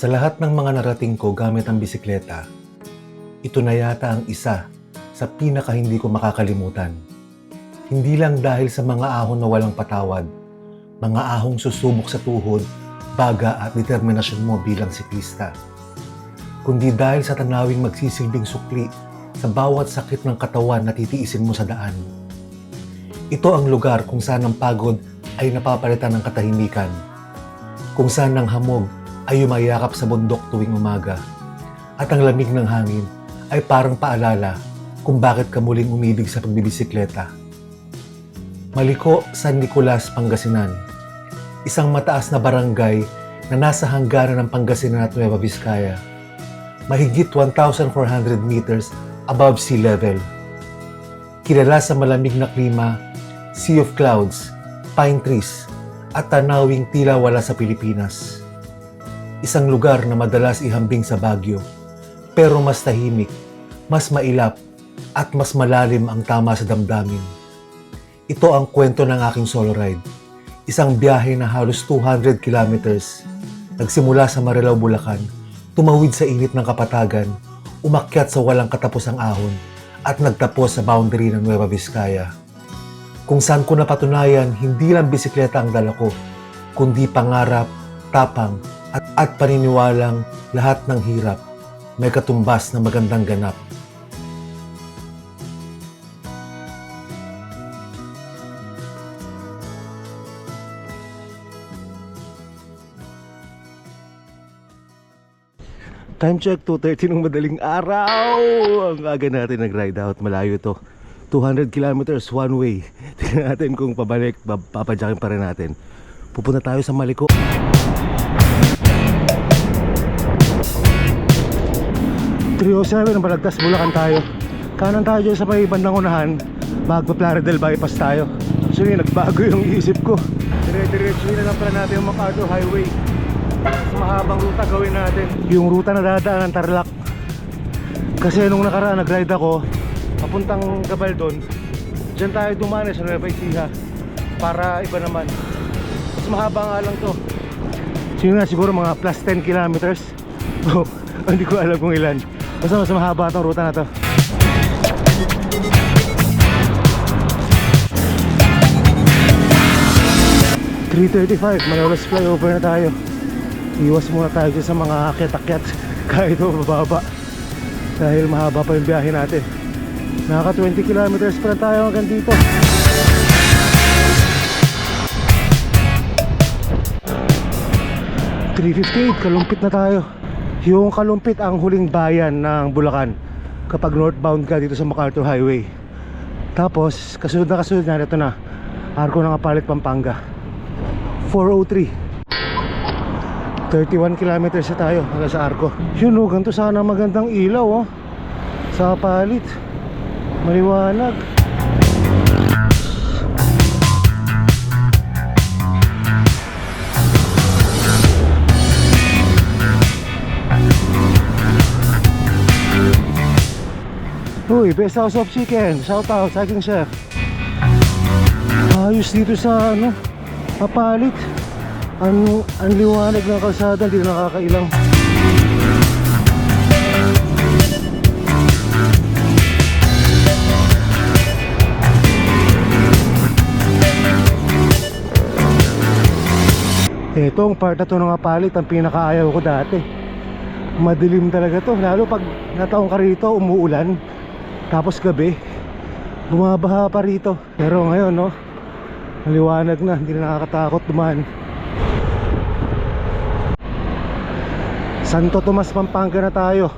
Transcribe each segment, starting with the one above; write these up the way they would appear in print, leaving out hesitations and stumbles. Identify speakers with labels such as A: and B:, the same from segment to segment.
A: Sa lahat ng mga narating ko gamit ang bisikleta, ito na yata ang isa sa pinaka hindi ko makakalimutan. Hindi lang dahil sa mga ahon na walang patawad, mga ahong susubok sa tuhod, baga at determinasyon mo bilang siklista, kundi dahil sa tanawing magsisilbing sukli sa bawat sakit ng katawan na titiisin mo sa daan. Ito ang lugar kung saan ang pagod ay napapalitan ng katahimikan, kung saan ang hamog ay yumayakap sa bundok tuwing umaga, at ang lamig ng hangin ay parang paalala kung bakit ka muling umibig sa pagbibisikleta. Maliko, San Nicolas, Pangasinan, isang mataas na barangay na nasa hangganan ng Pangasinan at Nueva Vizcaya, mahigit 1,400 meters above sea level. Kilala sa malamig na klima, sea of clouds, pine trees, at tanawing tila wala sa Pilipinas. Isang lugar na madalas ihambing sa Baguio, pero mas tahimik, mas mailap, at mas malalim ang tama sa damdamin. Ito ang kwento ng aking solo ride. Isang biyahe na halos 200 kilometers. Nagsimula sa Marilao, Bulacan, tumawid sa init ng Kapatagan, umakyat sa walang katapusang ahon, at nagtapos sa boundary ng Nueva Vizcaya. Kung saan ko napatunayan, hindi lang bisikleta ang dala ko, kundi pangarap, tapang, at paniniwalang lahat ng hirap may katumbas na magandang ganap. Time check, 2:30 ng madaling araw. Ang aga natin nag-ride out. Malayo to. 200 kilometers one way. Tingnan natin kung pabalik, papadyakin pa rin natin. Pupunta tayo sa Maliko. 307 ang Balagtas, Bulacan tayo. Kanan tayo dyan sa may bandang unahan. Magpa-Plaridel bypass tayo. Actually, nagbago yung isip ko. Dire-diretso na lang pala natin yung MacArthur Highway. Mas mahabang ruta gawin natin yung ruta na dadaan ng Tarlac. Kasi nung nakaraan nag-ride ako papuntang Gabaldon, dyan tayo dumani sa Nueva Ecija para iba naman. Mas mahaba nga lang to. Siguro mga plus 10 kilometers. Hindi ko alam kung ilan. Basta mas mahaba itong ruta na to. $3.35, Malolos flyover na tayo. Iwas muna tayo sa mga akyat-akyat kahit mababa, dahil mahaba pa yung biyahe natin. Naka 20 kilometers pa lang tayo hanggang dito. $3.58, Kalumpit na tayo. Yung Kalumpit ang huling bayan ng Bulacan kapag northbound ka dito sa MacArthur Highway. Tapos kasunod na ito na Arco ng Apalit, Pampanga. 4:03, 31 kilometers na tayo hanggang sa Arco. Yun o, ganito sana magandang ilaw oh. Sa Apalit maliwanag. Uy, Best House of Chicken, shout out sa aking chef. Ayos dito sa Apalit. Ang liwanag ng kalsada, hindi na nakakailang. Etong part na to ng Apalit ang pinakaayaw ko dati. Madilim talaga to, lalo pag nataong ka rito, umuulan. Tapos gabi, bumabaha pa rito. Pero ngayon maliwanag na, hindi na nakakatakot dumaan. Santo Tomas, Pampanga na tayo.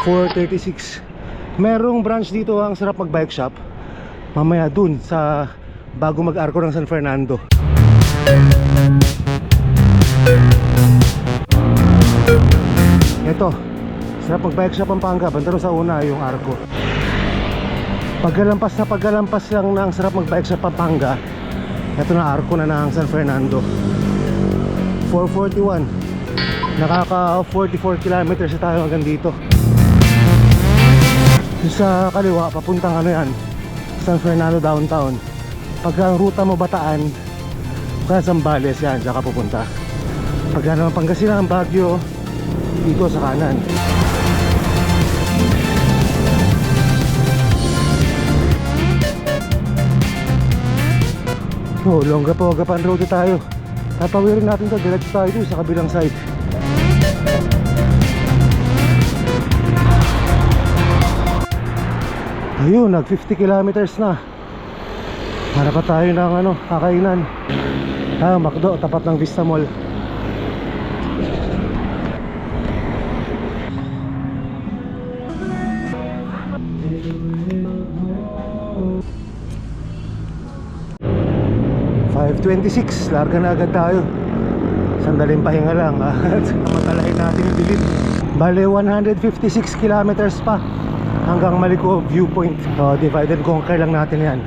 A: 4:36. Merong branch dito, ang sarap mag bike shop. Mamaya dun sa bago mag-arko ng San Fernando. Ito, sarap mag bike shop Pampanga. Banda sa una yung arko. Pagkalampas lang ng sarap mag bike shop Pampanga, ito na arko na ng San Fernando. 4:41, nakaka 44 kilometers na tayo hanggang dito. Yung sa kaliwa papuntang San Fernando downtown. Pagka ang ruta mo Bataan, kaya Zambales yan, saka pupunta. Pagka naman Pangasinan, Baguio, dito sa kanan. Oh, longga pa ang road tayo. Tatawirin natin to, diretso tayo dito sa kabilang side. Ayun, nag 50 kilometers na. Para pa tayo ng kakainan. McDo, tapat ng Vista Mall. .26, larga na agad tayo. Sandaling pahinga lang at matalahin natin yung bilid. Bale 156 kilometers pa hanggang Maliko viewpoint. So divide and conquer lang natin yan.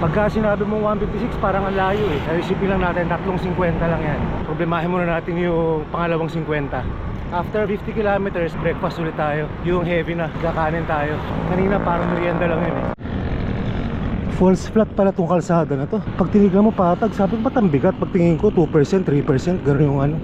A: Pagka sinabi mo 156 parang ang layo eh. Kaya isipin lang natin 3.50 lang yan. Problemahin muna natin yung pangalawang 50. After 50 kilometers, breakfast ulit tayo. Yung heavy na, kakanin tayo. Kanina parang merienda lang yun eh. Falls flat pala itong kalsada na to. Pag tinignan mo patag, sabi ko ba't ang bigat? Pag tingin ko 2%, 3%, gano'n yung ano.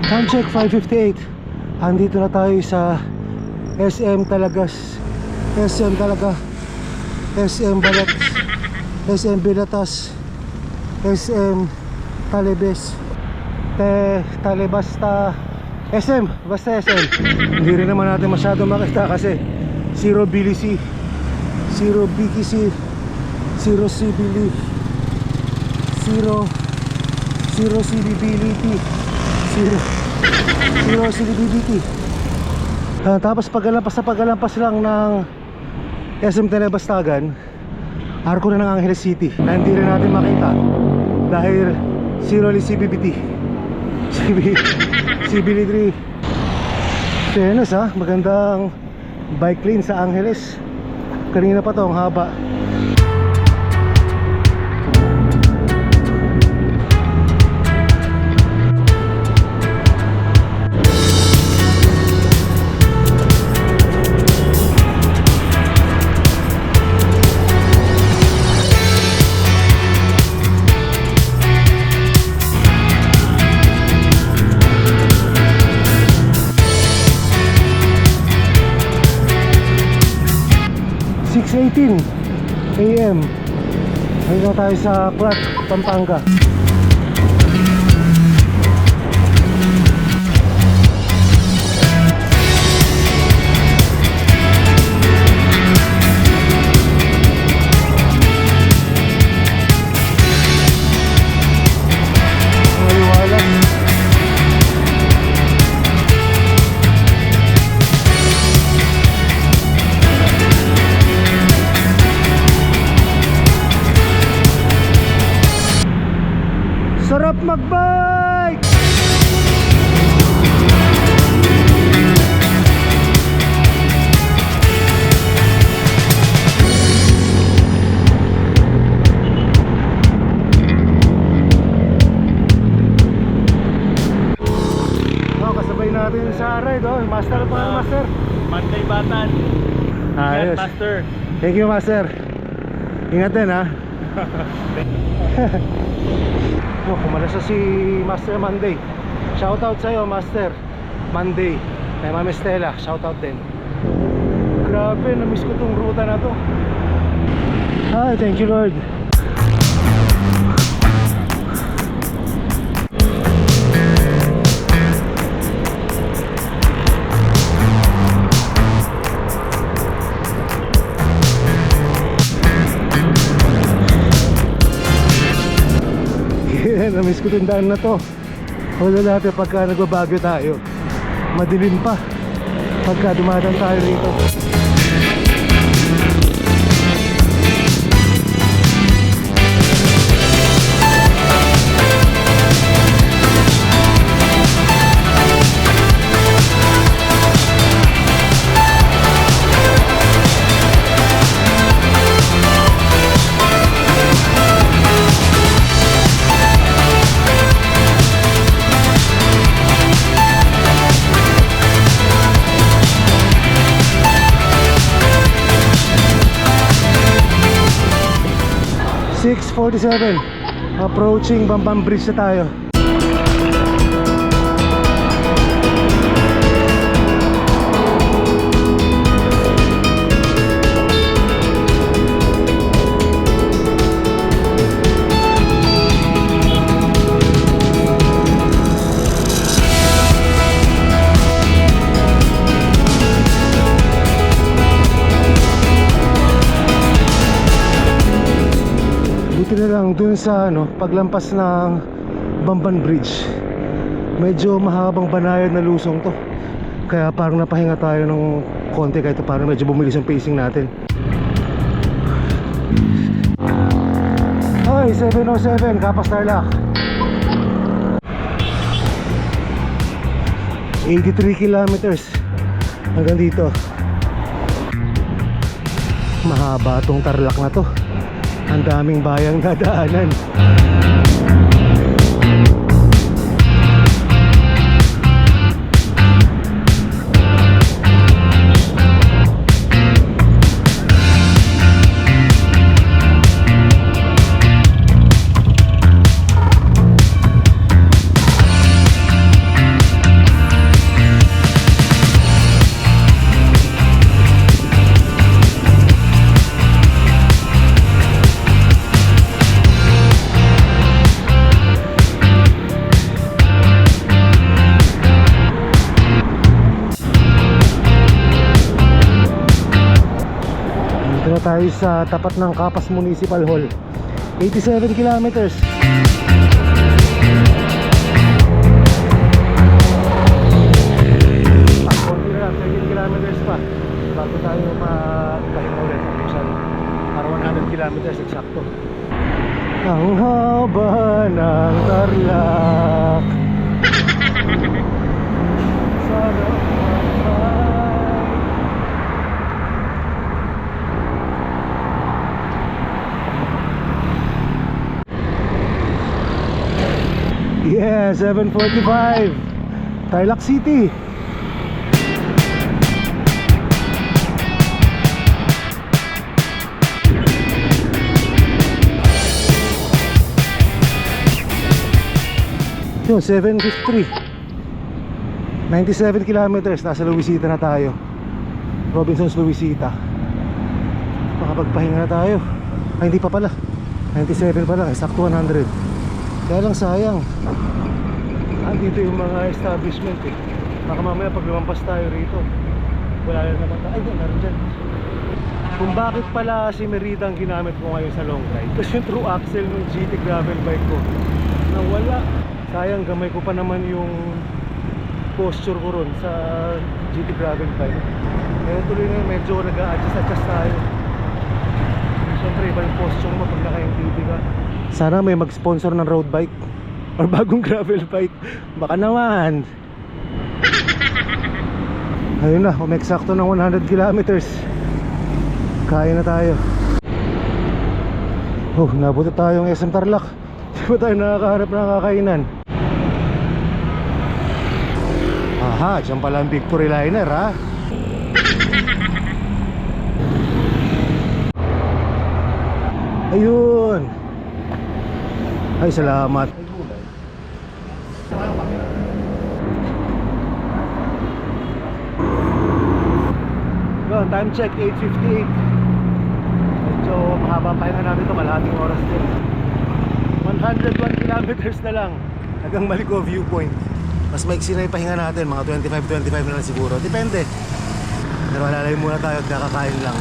A: Time check 5:58. Andito na tayo sa SM Talagas, SM Talaga, SM Balat, SM Bilatas, SM Talibes, Talibasta, SM, basta SM. Hindi rin naman natin masyado makita kasi zero BLC, zero BKC, zero CBL, zero CBBLT, zero CBBT. Tapos pagkalampas lang ng SM Telebastagan, arko na ng Angeles City na hindi rin natin makita dahil zero CBBT, CBL3. Fairness ha, magandang bike lane sa Angeles. Kanina pa to, ang haba. AM. Ayun na tayo sa Prat, Pampanga. Sarap magbike! Kasabay natin sa ride, master pa ng master.
B: Monday Batan.
A: Ayos.
B: Master.
A: Thank you, master. Ingat din ha. Kumalasa si Master Monday. Shoutout sa'yo, Master Monday. Kay Ma'am Estela, shoutout din. Grabe, namiss ko tong ruta na to. Thank you Lord. Namiss ko itong daan na to. Wala natin pagka nagbabagyo tayo, madilim pa pagka dumadaan tayo rito. 6:47. Approaching Bamban Bridge na tayo. Buti na lang dun sa paglampas ng Bamban Bridge, medyo mahabang banayad na lusong to, kaya parang napahinga tayo ng konti, kahit parang medyo bumilis ang pacing natin. Hoy, 707 Kapas Tarlac, 83 kilometers hanggang dito. Mahaba tong Tarlac na to. Ang daming bayang dadaanan. Tayo sa tapat ng Kapas Municipal Hall. 87 kilometers. Konti na lang, 13 kilometers pa bago tayo pahinga ulit. Para 100 kilometers eksakto. Ang haba ng Tarlac. Sana yeah, 7:45 Tarlac City. Yun, 7:53 97 kilometers. Nasa Luisita na tayo, Robinsons Luisita. Makapagpahinga na tayo. Ay, hindi pa pala, 97 pa lang, sakto 100. Kaya lang sayang, andito yung mga establishment eh. Baka mamaya pag lumampas tayo rito, wala na naman tayo. Ay, naroon dyan. Kung bakit pala si Merida ang ginamit ko ngayon sa long ride, kasi yung true axle ng GT gravel bike ko nawala. Sayang, gamay ko pa naman yung posture ko ron sa GT gravel bike. Kaya tuloy na medyo nag-a-adjust tayo. Siyempre iba yung posture mo pag naka-MTB ka. Sana may mag-sponsor ng road bike or bagong gravel bike. Baka naman. Ayun na, umeksakto ng 100 kilometers. Kaya na tayo. Oh, nabuti tayong SM Tarlac. Di ba tayo nakakaharap ng kakainan? Aha, dyan pala ang Victory Liner ha. Ayun. Ay, salamat. Yun, time check 8:58. Medyo mahaba pa yung natin ito, malahating oras din. 101 kilometers na lang hanggang Maliko Viewpoint. Mas maiksi na yung pahinga natin, mga 25 na lang siguro, depende. Pero alalayo muna tayo at kakakain lang.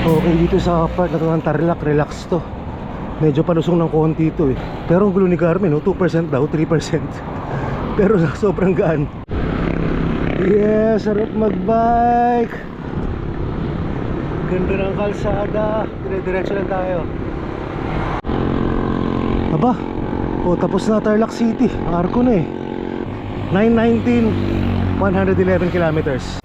A: Okay, dito sa part na ito ng Tarlac, relax to. Medyo palusong ng konti ito eh. Pero ang gulo ni Carmen, 2% daw, 3%. Pero sobrang gaan. Yes, sarap magbike. Ganda ng kalsada. Dire-diretso lang tayo. Aba, tapos na Tarlac City. Arko na eh. 9:19, 111 kilometers.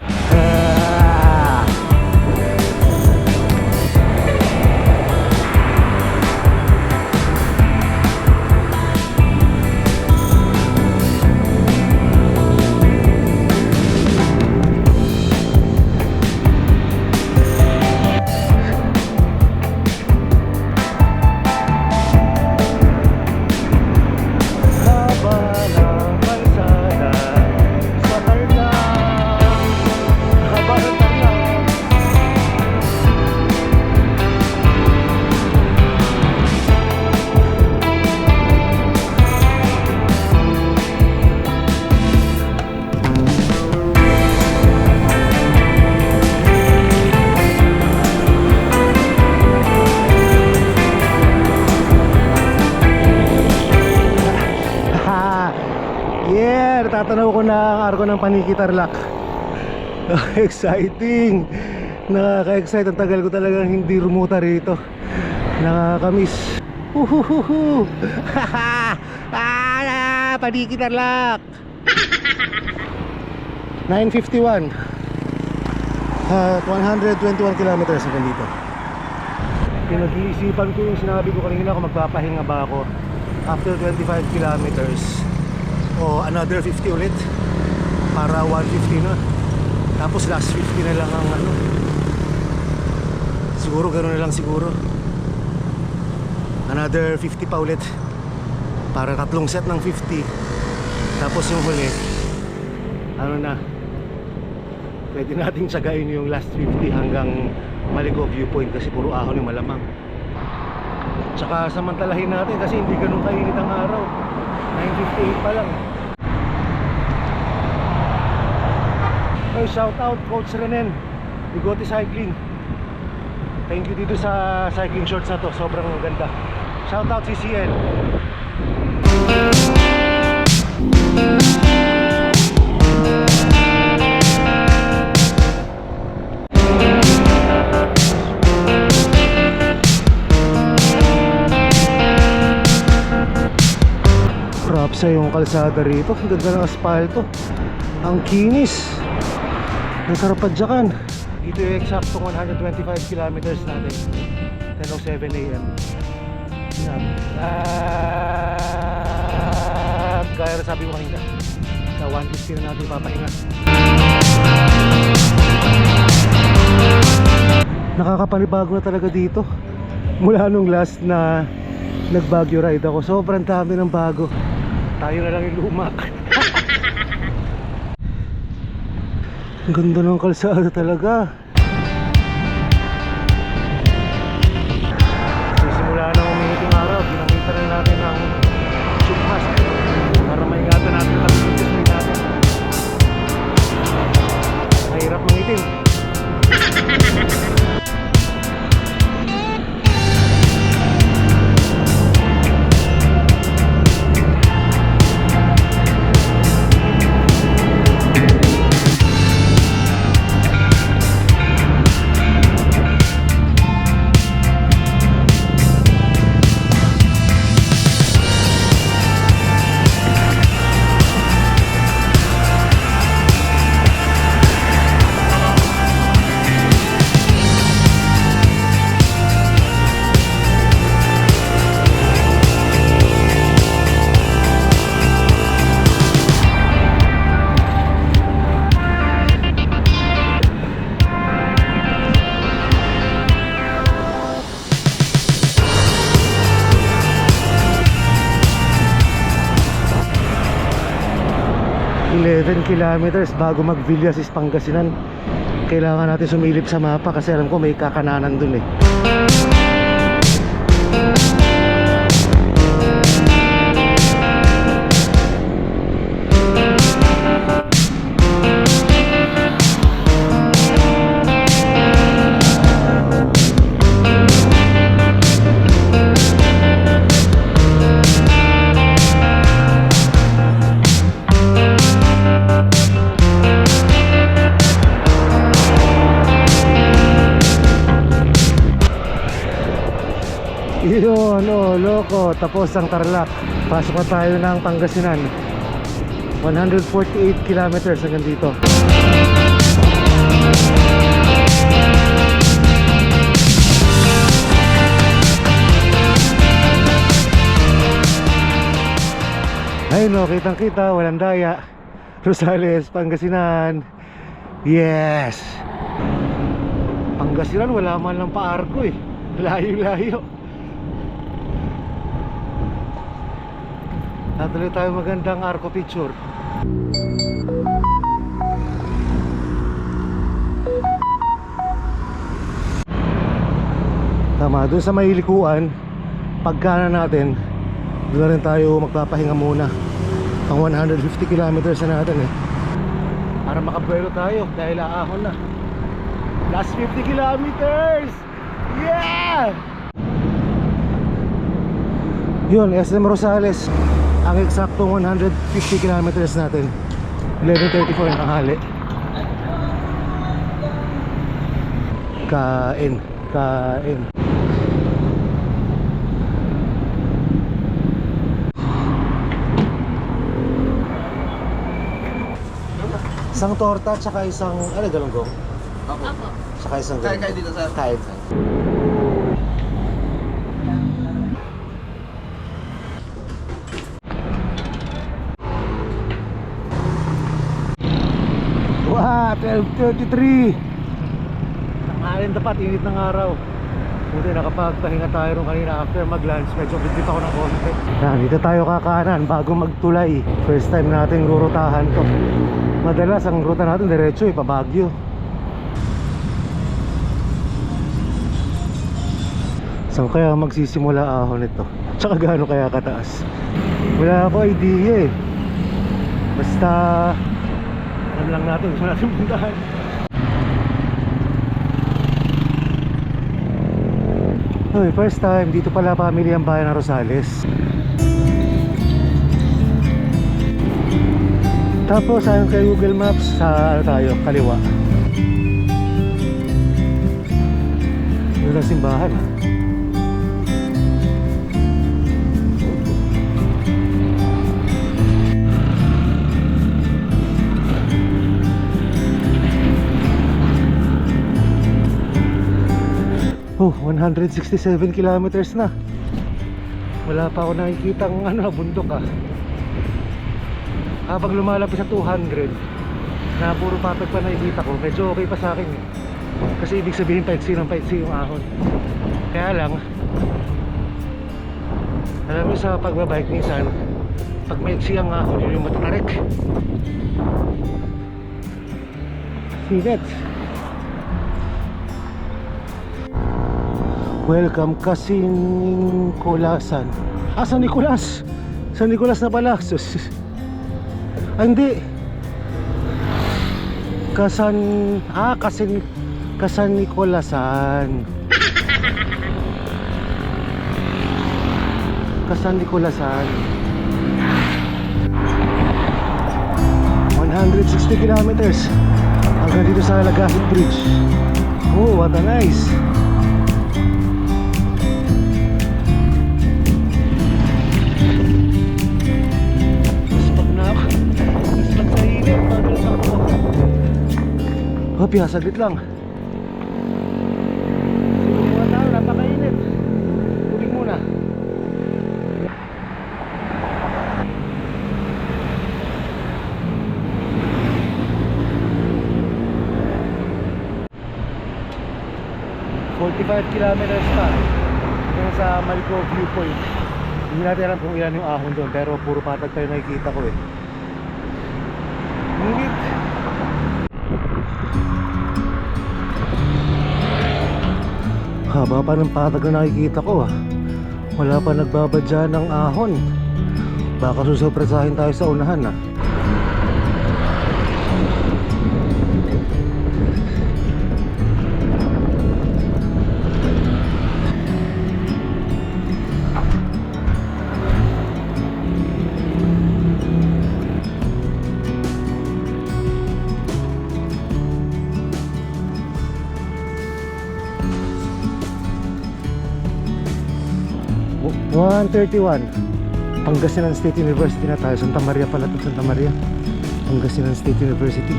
A: Natanaw ko na ang arko ng Paniki Tarlac. Exciting! Nakaka-excite. Ang tagal ko talagang hindi rumuta rito. Nakakamiss. Uhuhuhu! Paniki Tarlac! 9:51 at 121 kilometers hanggang dito. Pinag-iisipan ko yung sinabi ko kanina kung magpapahinga ba ako after 25 kilometers o another 50 ulit para 150 na, tapos last 50 na lang ang ano. Siguro gano'n na lang siguro, another 50 pa ulit para tatlong set ng 50, tapos yung huli ano na, pwede nating tsagain yung last 50 hanggang Maligo Viewpoint kasi puro ahon yung malamang. Tsaka samantalahin natin kasi hindi ganun kainit ang araw. 9:58 pa lang. Hey, shout out Coach Renen, Bigote Cycling. Thank you dito sa cycling shorts na to, sobrang ganda. Shout out CCN. Props sa yung kalsada rito. Ang ganda ng aspalto. Ang kinis. Ang sarap padyakan. Dito yung eksaktong 125 kilometers natin. 10:07 AM. At gaya na sabi ko kanina, sa 150 na natin papahinga. Nakakapanibago na talaga dito. Mula nung last na nag-Baguio ride ako, sobrang dami ng bago. Tayo na lang yung luma. Ang ganda ng kalsada talaga. Sisimula na uminit yung araw. Ginamita na natin ang tube mask para maingatan natin ang pag-display natin. Mahirap mangitim. 11 kilometers bago mag Villasis, Pangasinan. Kailangan natin sumilip sa mapa kasi alam ko may kakananan dun eh. Yun, oh, loko. Tapos ang Tarlac. Pasok na tayo ng Pangasinan. 148 kilometers hanggang dito. Ayun, no, kitang kita, walang daya. Rosales, Pangasinan. Yes! Pangasinan, wala man lang pa-arko eh. Layo-layo. Natuloy tayo magandang arko picture. Tama, doon sa may likuan, pagkanan natin, doon rin tayo magpapahinga muna. Pang 150 kilometers na natin eh, para makabuelo tayo dahil aahon na. Last 50 kilometers! Yeah! Yun, SM Rosales. Ang eksaktong 150 kilometers natin. 11:34 ng tanghali. Kain. Isang torta tsaka isang, ano, galunggong?
B: Ako.
A: Tsaka isang
B: Kaya
A: galunggong.
B: dito sir.
A: Kain. Wow, 12:33. Tanghalian dapat, init ng araw. Buti nakapagpahinga tayo rin kanina after mag-lunch. Medyo bigit ako ng konti. Yan, dito tayo kakaanan bago magtulay. First time natin rurutahan to. Madalas ang ruta natin diretso pa Baguio. Saan kaya magsisimula ahon ito? Tsaka gaano kaya kataas? Wala ako idea eh. Basta alam lang natin, gusto natin puntahan. Uy, first time dito pala family ang bayan ng Rosales. Tapos ayon kay Google Maps, sa ano tayo, kaliwa. Ito ang simbahan. Oh, 167 kilometers na. Wala pa ako nakikita ng bundok Habang lumalapit sa 200 na puro papag pa nakikita ko, medyo okay pa sa akin eh. Kasi ibig sabihin paiksi ng paiksi yung ahon. Kaya lang, alam mo sa pagbabike minsan, pag maiksi ang ahon, yun yung matatarik. Sinet. Welcome Kasing Kulasan. San Nicolas. San Nicolas na pala. Hindi. Kasan Nicolasan. Kasan Nicolasan. 160 kilometers hanggang dito sa Legazpi Bridge. Oh, what a nice. Piya, saglit lang. Siguro mga tao, napakainit. Tubig muna. kilometers pa hanggang sa Malico Viewpoint. Hindi natin alam kung ilan yung ahon doon, pero puro patag tayo nakikita ko eh. Init. Haba pa ng patag na nakikita ko Wala pa nagbabadya ng ahon. Baka susurpresahin tayo sa unahan 131. Pangasinan State University na tayo. Santa Maria pala ito, Santa Maria. Pangasinan State University.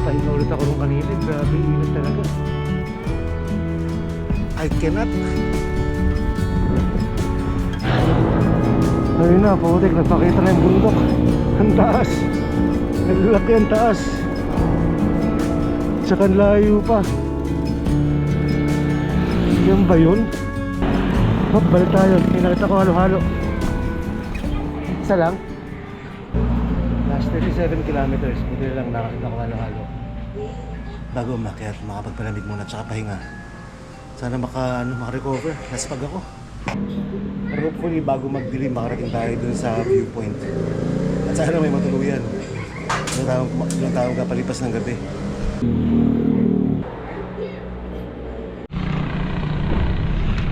A: Pahinga ulit ako nung kanina. Grabe, init talaga. I cannot. Ayun na, putik, nagpakita na yung bundok. Ang taas. Naglaki ang taas. Tsaka layo pa. Yan ba yun? Hop, balik tayo. May nakita ko halo-halo. Isa lang. Last 37 kilometers. Buti lang nakita ko halo-halo. Bago umakyat, makapagpalamig muna tsaka pahinga. Sana maka-recover. Naspag ako. Pero hopefully bago magdilim makarating tayo dun sa viewpoint. At sana may matuluyan. Ilang taong kapalipas ng gabi.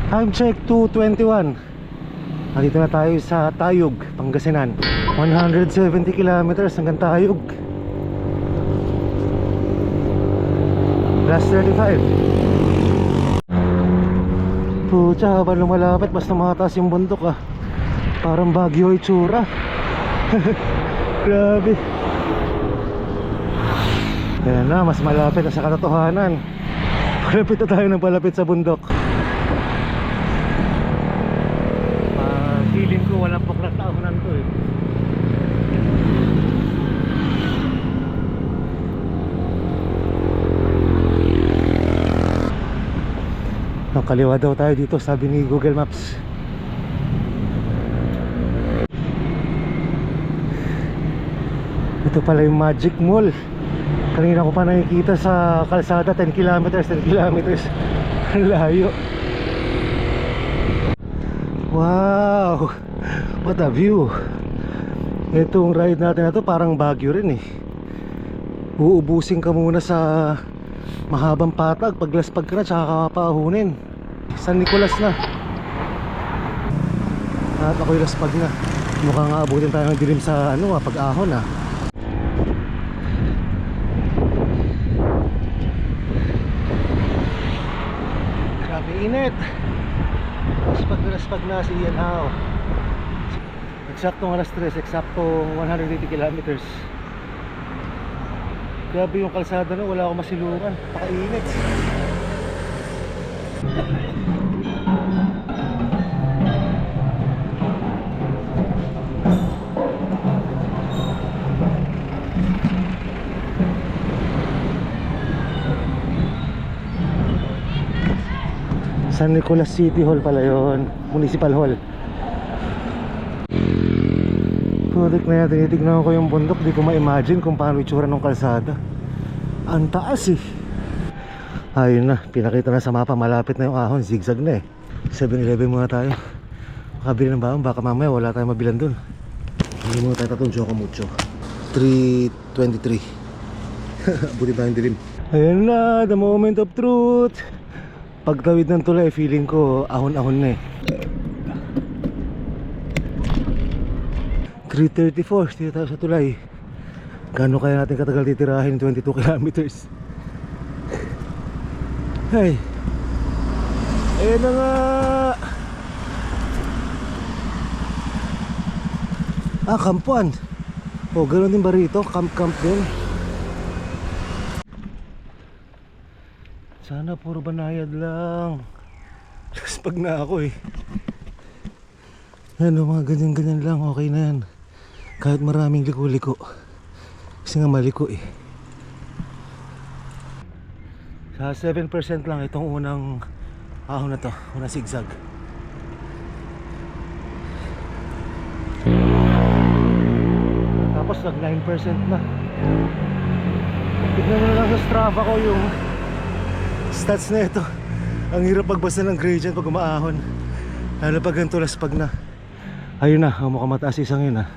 A: Time check 2:21. Nandito na tayo sa Tayug, Pangasinan. 170 kilometers hanggang Tayog. Last 35. Pucha, habang lumalapit mas tumataas yung bundok ah. Parang Baguio itsura. Grabe. Ayan na, mas malapit na sa katotohanan. Palapit na tayo ng palapit sa bundok. Feeling ko walang puklat taonan to eh. Ang kaliwa daw tayo dito, sabi ni Google Maps. Ito pala yung Magic Mall. Kanina ko pa nakikita sa kalsada, 10 kilometers, 10 kilometers. Ang layo. Wow, what a view. Itong ride natin na to parang Baguio rin eh. Uubusin ka muna sa mahabang patag, paglaspag ka na tsaka kapahunin. San Nicolas na. At ako'y laspag na. Mukhang aabutin tayo ng dilim sa pag-ahon ah. Grabe init. Laspag na si Ian Hao. Eksaktong alas 3, eksaktong 180 kilometers. Grabe yung kalsada na, wala akong masilungan. Pakainit. San Nicolas City Hall pala yun. Municipal Hall. Putik na yan, tinitignan ko yung bundok. Di ko ma-imagine kung paano itsura ng kalsada. Ang taas eh. Ayun na, pinakita na sa mapa. Malapit na yung ahon, zigzag na eh. 7-Eleven muna tayo. Makabili ng baon, baka mamaya wala tayong mabilan dun. Hindi muna tayo tatong Choco Mucho. 3:23. Buti tayong dilim. Ayun na, the moment of truth. Pagtawid ng tulay, feeling ko ahon-ahon na eh. 3:34, dito tayo sa tulay. Gano'n kaya natin katagal titirahin 22 kilometers? Ay, ayun na nga. Kampuan. O, gano'n din ba rito? Camp din. Sana puro banayad lang. Laspag na ako eh. Yan o, mga ganyan-ganyan lang. Okay na yan. Kahit maraming liko-liko. Kasi nga maliko eh. Sa 7% lang itong unang ahon na to. Unang zigzag. Tapos nag 9% na. Tignan mo na lang sa Strava ko yung stats na ito. Ang hirap pagbasa ng gradient pag umaahon. Lalo pag ganito laspag na. Ayun na, mukhang mataas isang yun ah.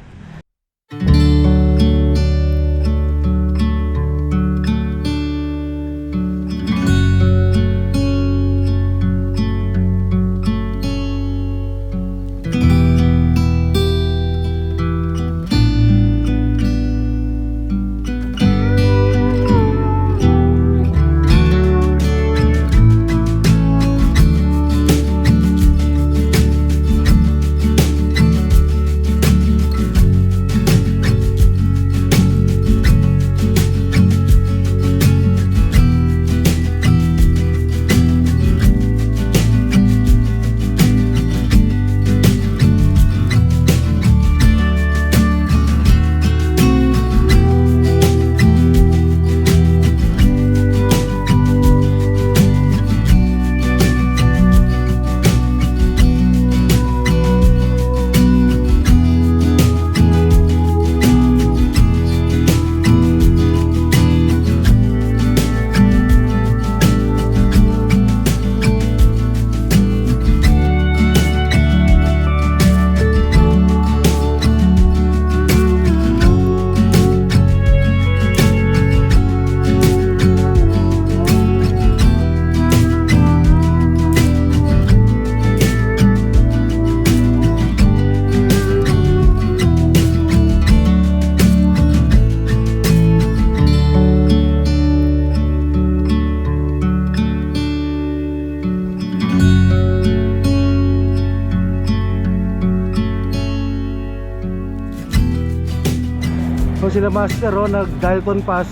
A: sila master, oh, nag-Dalton Pass.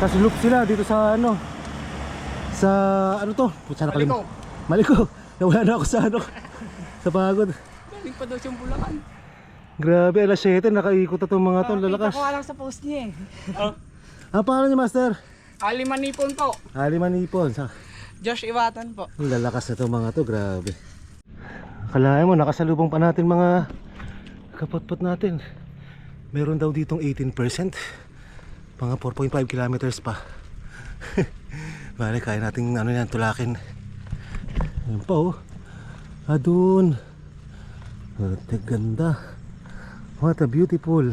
A: Tapos loop sila dito sa ano. Sa ano to? Saan
B: Maliko.
A: Maliko. Nawala na ako sa ano. Sa pagod.
B: Galing pa daw siyang Bulacan.
A: Grabe, alas 7 nakaikot na itong mga to, lalakas.
B: Kita ko lang sa post niya eh.
A: Ang pangalan niya, master?
B: Ali Manipon po.
A: Ali Manipon.
B: Josh Iwatan po.
A: Lalakas na itong mga to, grabe. Kalahin mo, nakasalubong pa natin mga kapotpot natin. Meron daw ditong 18%. Mga 4.5 kilometers pa. Bale, kaya natin ano yan, tulakin. Ayan pa, oh. Adun. Ate, ganda. What a beautiful.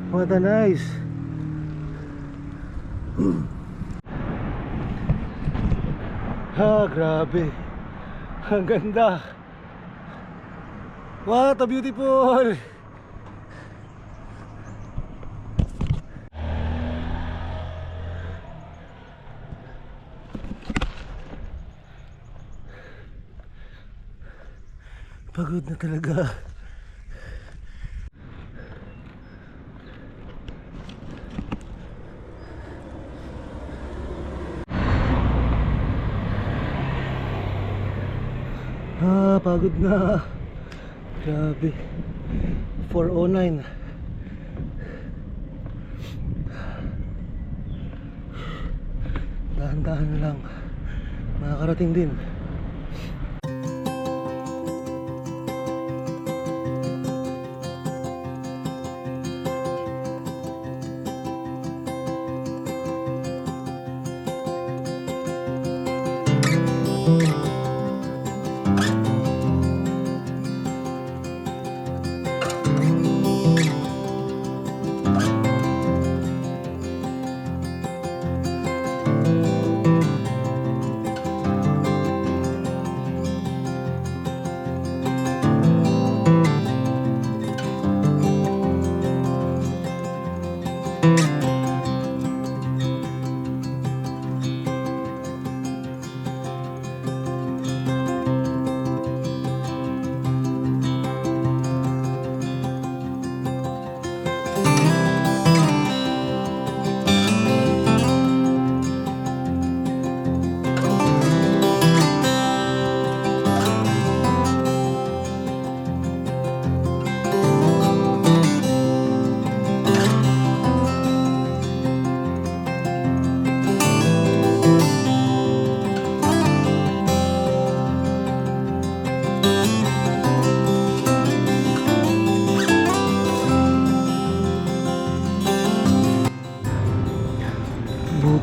A: What a nice. Grabe. Ang ganda. What a beautiful. Pagod na talaga. Pagod na. Grabe. 4:09. Dahan-dahan lang. Makakarating din.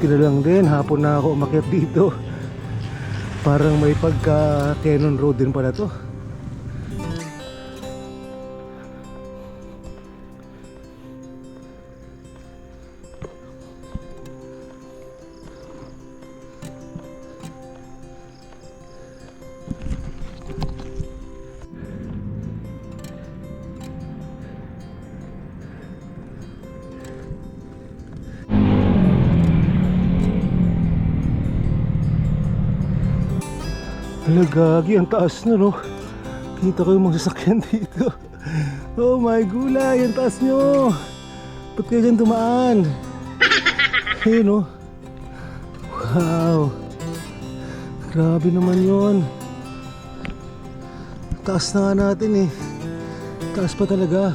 A: buti na lang din, hapon na ako umakyat dito. Parang may pagka Cannon Road din pala to. Hala, gagi, ang taas na, no? Kita ko yung mga sasakyan dito. Oh my gulay, ang taas nyo. Ba't kayo dyan dumaan? Ayun, no? Wow, grabe naman yun. Taas na nga natin eh. Taas pa talaga.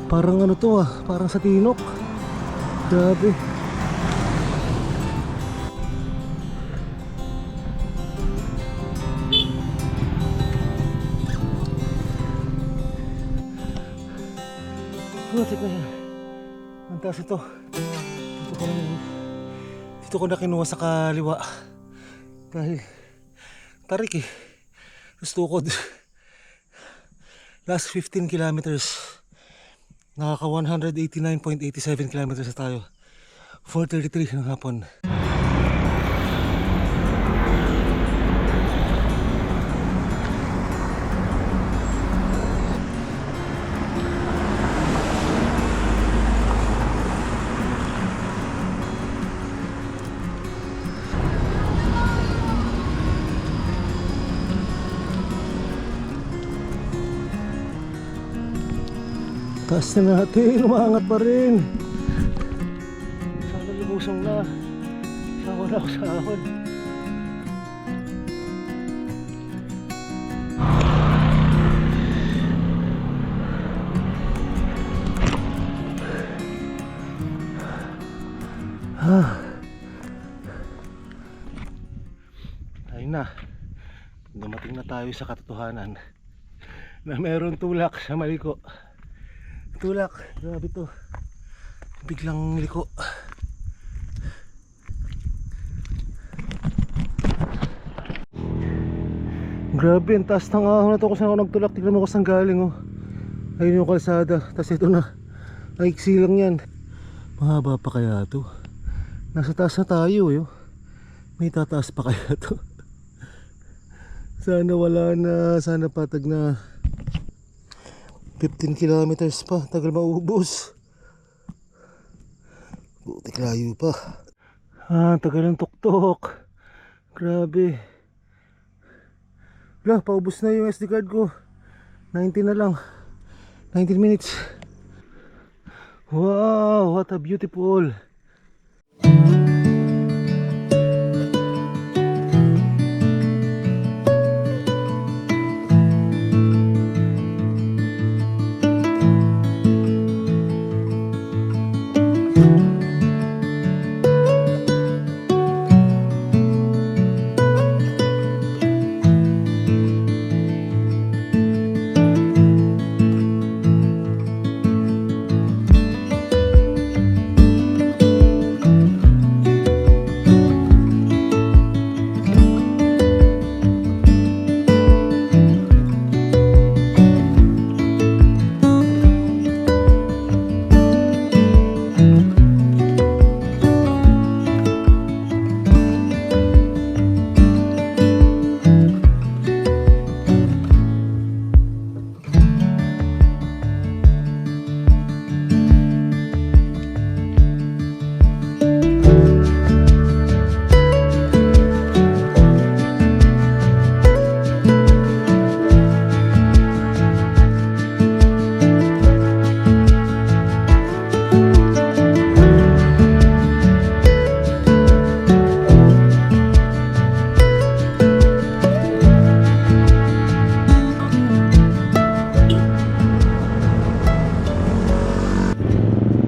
A: Parang ano to ah, parang sa Tinok. Grabe. Buti na yan. Ang taas ito. Dito ko na kinuha sa kaliwa. Dahil tarik eh. Gusto ko last 15 kilometers. Nakaka 189.87 kilometers na tayo. 4:33 ng hapon. Taas na natin, umaangat pa rin. Sana lumusong na. Sawa na ako sa ahon. Ayun na. Dumating na tayo sa katotohanan na meron tulak sa maliko. Tulak, grabe to. Biglang liko. Grabe, ang taas ng ahon na to kung saan ako nagtulak. Tignan mo kung saan galing oh. Ayun yung kalsada. Tapos ito na. Ay, iksi lang yan. Mahaba pa kaya to? Nasa taas na tayo eh. May tataas pa kaya to? Sana wala na. Sana patag na. 15 kilometers pa, tagal maubos. Butik layo pa. Tagal ng tuktok. Grabe. Wala, paubos na yung SD card ko. 19 na lang. 19 minutes. Wow, what a beautiful.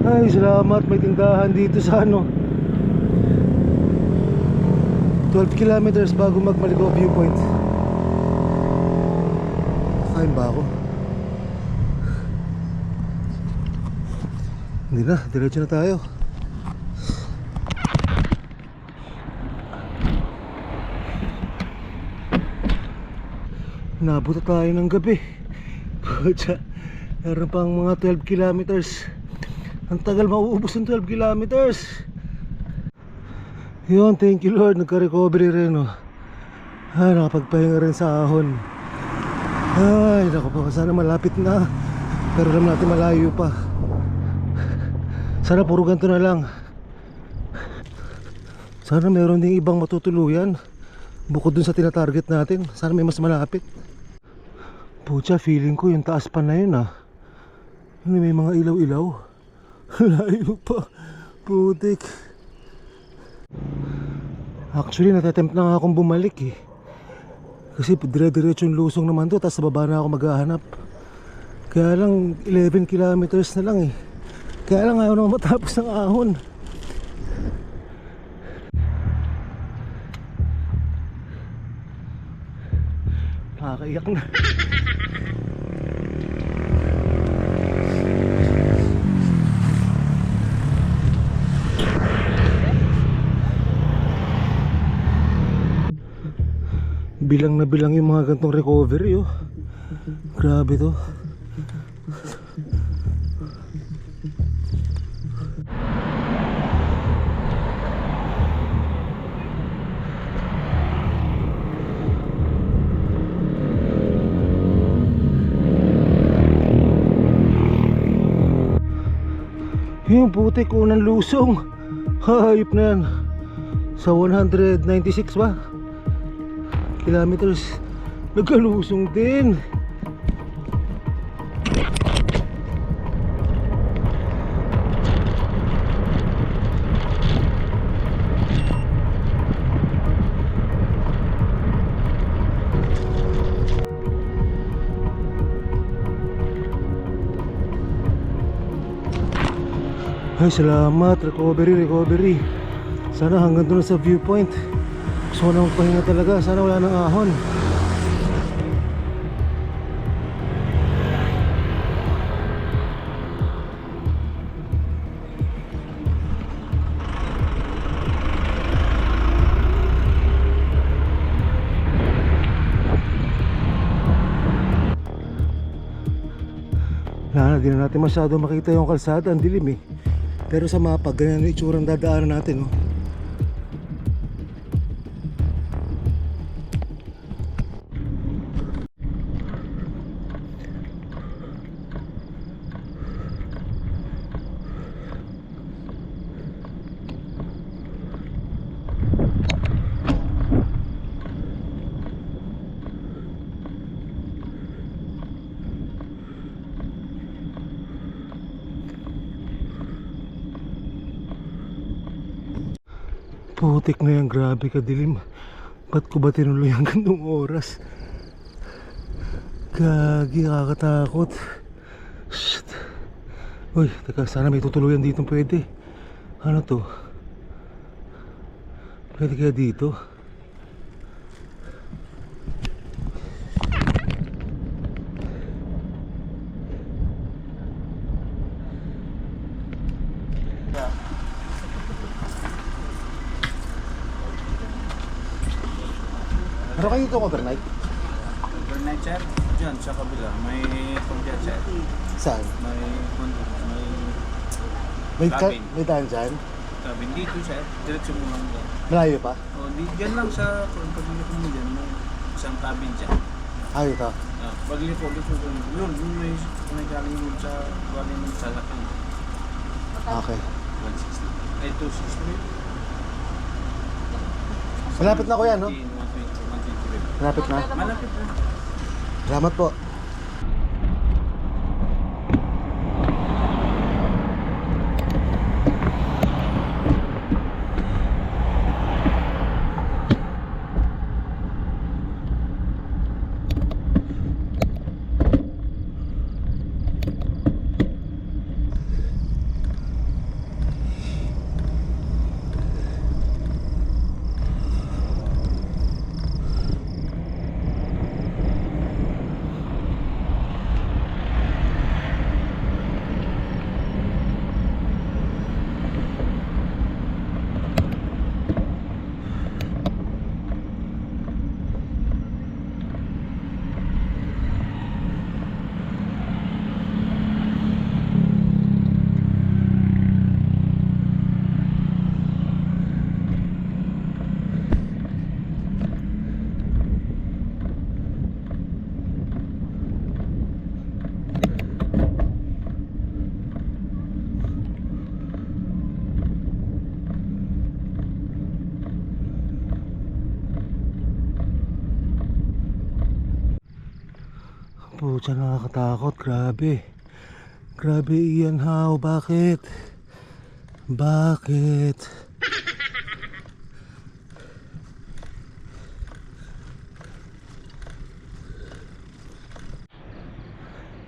A: Ay, salamat, may tindahan dito sa ano 12 kilometers bago magmaligaw viewpoint. Kain ba ako? Hindi na, diretso na tayo. Nabot na tayo ng gabi. Pucha, meron pang mga 12 kilometers. Ang tagal mauubos ng 12 kilometers. Yun, thank you Lord, nagka-recovery rin oh. Ay, nakapagpahinga rin sa ahon. Ay, naku po, sana malapit na. Pero alam natin malayo pa. Sana puro ganito na lang. Sana meron ding ibang matutuluyan bukod dun sa tinatarget natin. Sana may mas malapit. Pucha, feeling ko yung taas pa na yun ah. Yun, may mga ilaw-ilaw. Layo pa. Putik. Actually, natatempt na nga akong bumalik eh. Kasi dire-diretso yung lusong naman to. Tapos sa baba na ako maghahanap. Kaya lang 11 kilometers na lang eh. Kaya lang ayaw na matapos ng ahon. Nakakaiyak na. Bilang na bilang yung mga gantong recovery oh. Grabe to. Yung putik, unang lusong. Hayop na yan. Sa 196 ba? Kilometers. Nagkalusong din. Ay, salamat. Recovery. Sana hanggang doon sa viewpoint. Gusto ko na magpahinga talaga. Sana wala nang ahon. Di na natin masyado makita yung kalsada. Ang dilim eh. Pero sa mapa, ganyan yung itsurang dadaanan natin oh. Putik na yan, grabe kadilim. Ba't ko ba tinuloy ang gandong oras? Gagi, nakakatakot. Shit. Uy, teka, sana may tutuluyan dito pwede. Ano to? Pwede kaya dito? Ano kayo ito overnight?
C: Overnight sir, dyan sa kabila, may pagdyan sir.
A: Saan?
C: May
A: May,
C: Cabin.
A: may daan dyan?
C: cabin dito sir, diretso mo lang dyan.
A: Malayo pa?
C: O, dyan lang sa, pag-lipo mo dyan, may isang cabin dyan.
A: Ah, ito.
C: Pag-lipo dyan, yun, may galing yun sa laki.
A: Okay.
C: 160. Ay, 263.
A: Malapit na ko yan, no?
C: 120.
A: Malapit na?
C: Malapit na.
A: Salamat po. Pucha, nakakatakot. Grabe. Grabe, Ian How. Bakit? Bakit?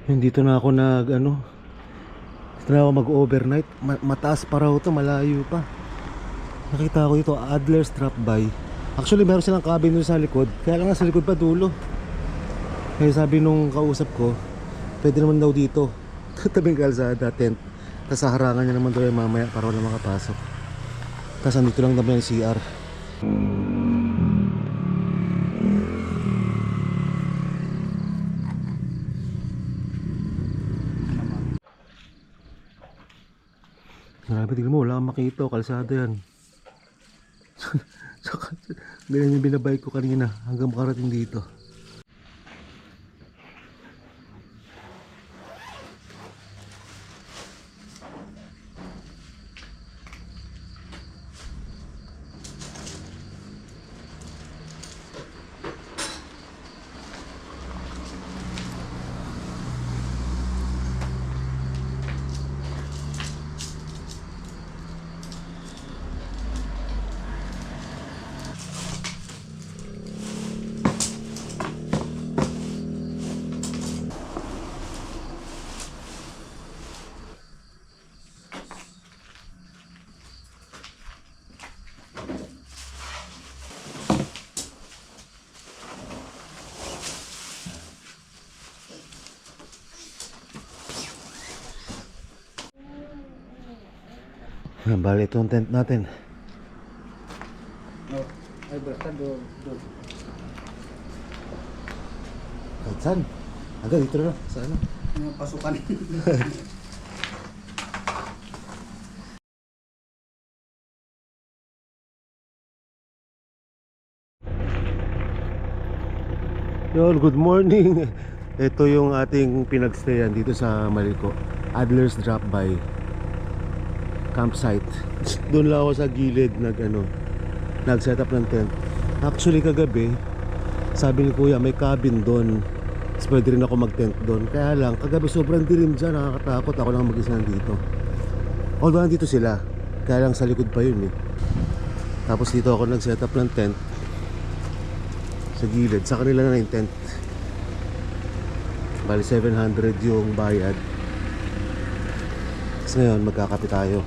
A: Dito na ako dito na ako mag-overnight. Mataas pa raw to, malayo pa. Nakita ko dito, Adler's Drop By. Actually, meron silang cabin dun sa likod. Kaya lang nasa likod pa dulo. Kaya sabi nung kausap ko, pwede naman daw dito. Tabing kalsada, tent. Tapos sa harangan niya naman daw yung mamaya para wala makapasok. Tapos andito lang naman yung CR. Grabe, tignan mo, wala kang makita. Kalsada yan. Ganyan yung binabike ko kanina hanggang makarating dito. Bali, ito ang tent natin.
C: Oh, ay basta doon.
A: Kahit saan? Agad, dito na. Saan na?
C: Yung pasukan.
A: Yun, good morning. Ito yung ating pinagstayan dito sa Maliko. Adler's Drop By campsite. Doon lang ako sa gilid nag-set up ng tent. Actually kagabi, sabi ni kuya may cabin doon. Tapos pwede rin ako mag-tent doon. Kaya lang, kagabi sobrang dilim dyan, nakakatakot. Ako lang mag-isa nandito. Although nandito sila, kaya lang sa likod pa yun eh. Tapos dito ako nag-set up ng tent sa gilid, sa kanila na yung tent. Bali 700 yung bayad. Tapos ngayon magkakape tayo.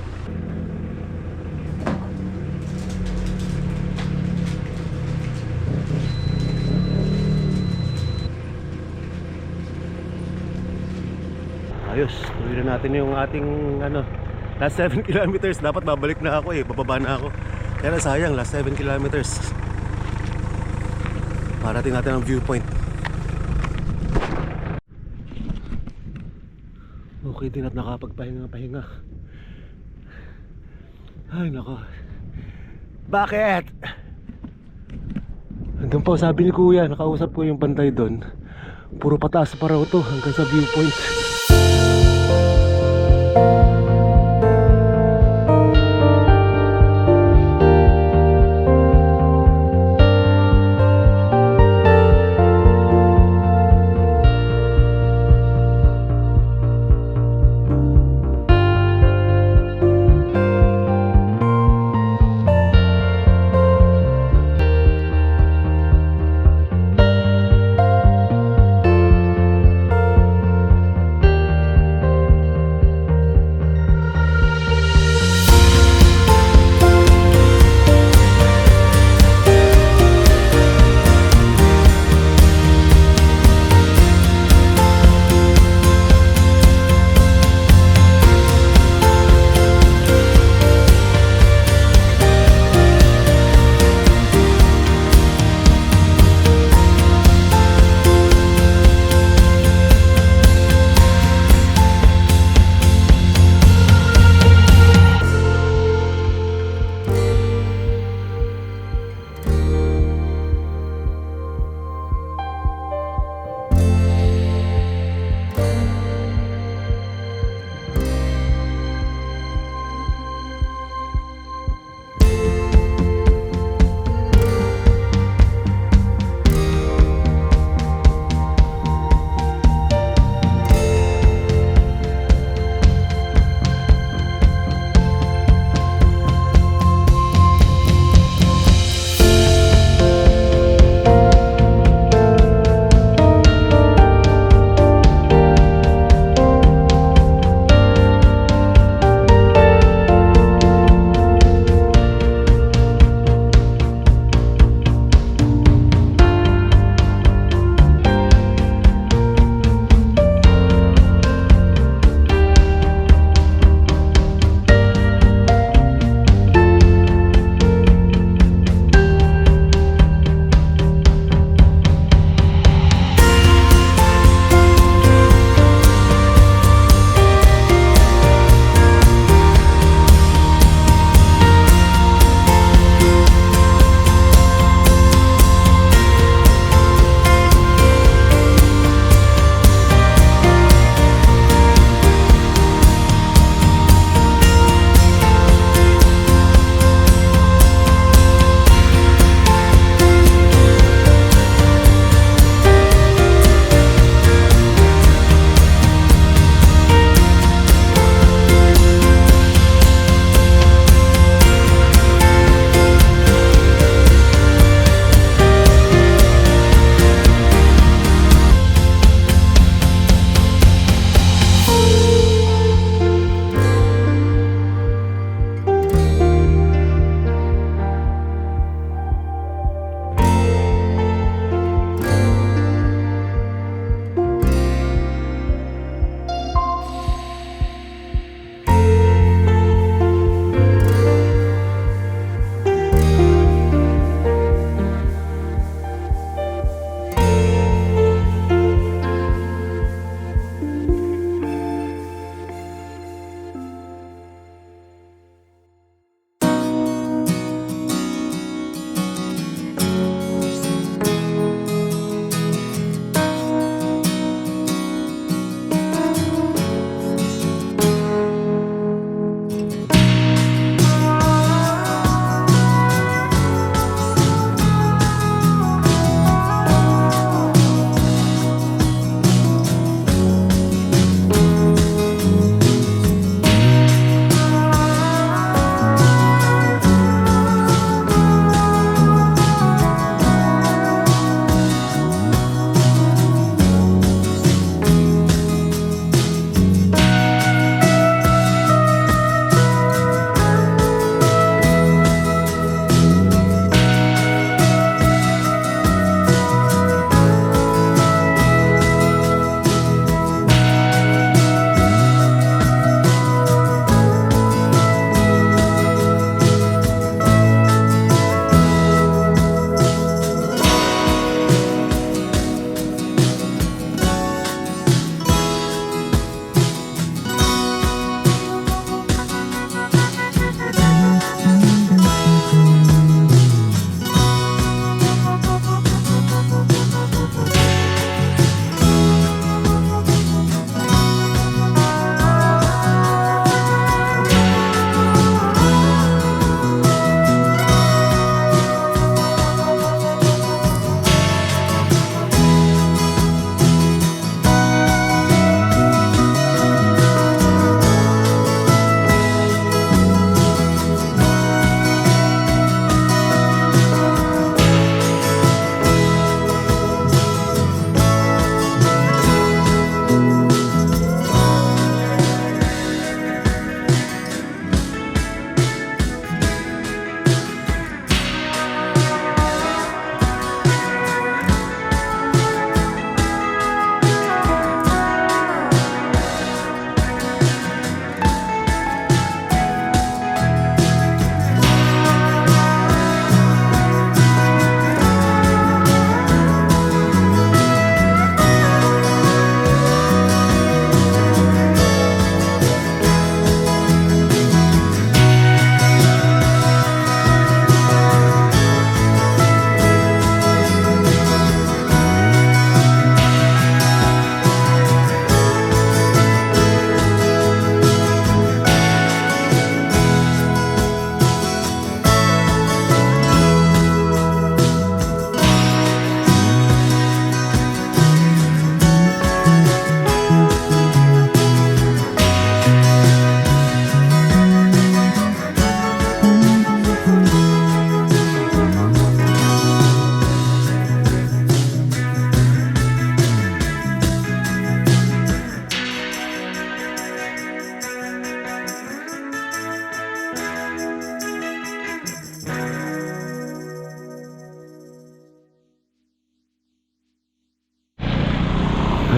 A: Ayos, tuloy na natin yung ating last 7 kilometers. Dapat babalik na ako bababa na ako. Kaya sayang, last 7 kilometers. Parating natin ang viewpoint. Okay din at nakapagpahinga-pahinga. Ay nako. Bakit? Hanggang pa sabi ni kuya, nakausap ko yung bantay doon. Puro pataas pa raw to hanggang sa viewpoint.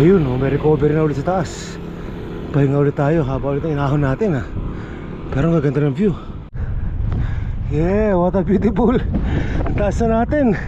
A: Ayun, oh, may recovery na ulit sa taas. Pahinga ulit tayo, haba ulit ang inahon natin ha. Pero ang gaganda ng view. Yeah, what a beautiful. Ang taas na natin.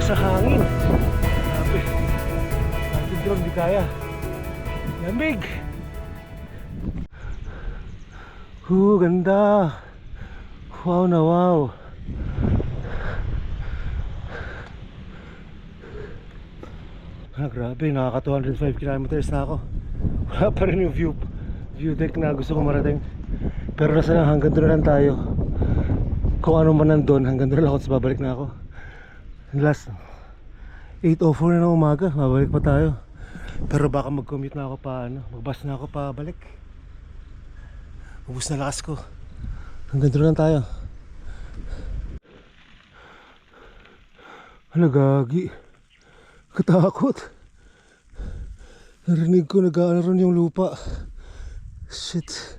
A: Sa hangin. Grabe. Natin drone, di kaya. Lamig. Ganda. Wow na wow. Grabe, nakaka 205 kilometers na ako. Wala pa rin yung view deck na gusto kong marating. Pero nasa lang, hanggang doon lang tayo. Kung ano man nandun, hanggang doon lang ako, tapos babalik na ako. Last 8:04 na ng umaga, babalik pa tayo. Pero baka mag-commute na ako pa, magbus na ako pa balik. Ubus na lakas ko. Hanggang doon lang tayo. Hala, gagi. Katakot. Narinig ko nag-aano ron yung lupa. Shit.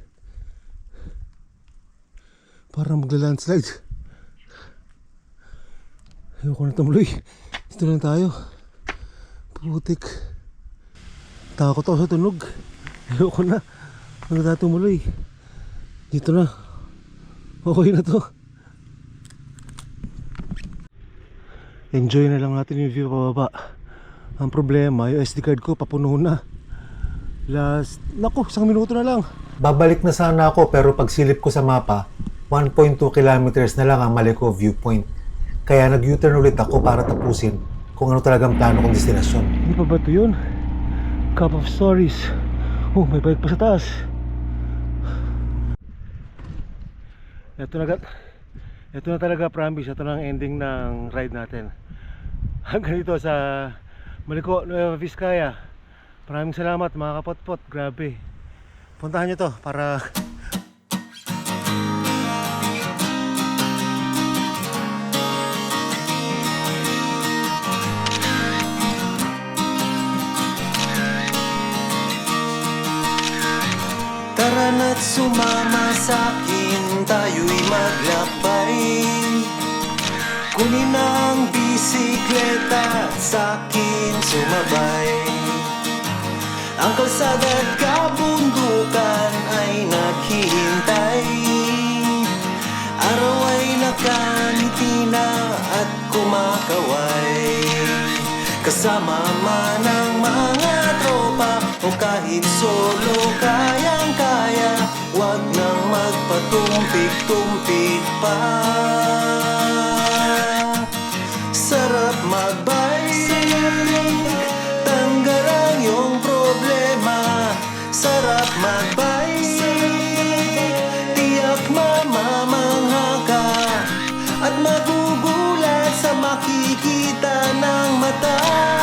A: Parang magla-landslide. Ayoko na tumuloy. Dito lang tayo. Putik. Takot ako sa tunog. Ayoko na. Ano na tumuloy. Dito na. Okay na to. Enjoy na lang natin yung view pababa. Ang problema, yung SD card ko papuno na. Naku, 1 minuto na lang. Babalik na sana ako pero pagsilip ko sa mapa, 1.2 kilometers na lang ang Malecao viewpoint. Kaya nag-U-turn ulit ako para tapusin kung ano talagang plano kong destinasyon. Hindi pa ba ito yun? Cup of Stories. Oh, may bike pa sa taas. Ito na talaga, promise. Ito na ang ending ng ride natin. Hanggang dito sa Malecao, Nueva Vizcaya. Maraming salamat mga kapotpot. Grabe. Puntahan nyo to para...
D: Tara na't sumama sa'kin, tayo'y maglakbay. Kunin ang bisikleta at sa'kin sumabay. Ang kalsada at kabundukan ay naghihiwalay. kaway. Kasama man ang mga tropa o kahit solo kayang-kaya, wag nang magpatumpik-tumpik pa. Sarap magbike, tanggal ang iyong problema. Sarap magbike, tiyak mamamangha ka at magugulat sa makikita ng mata.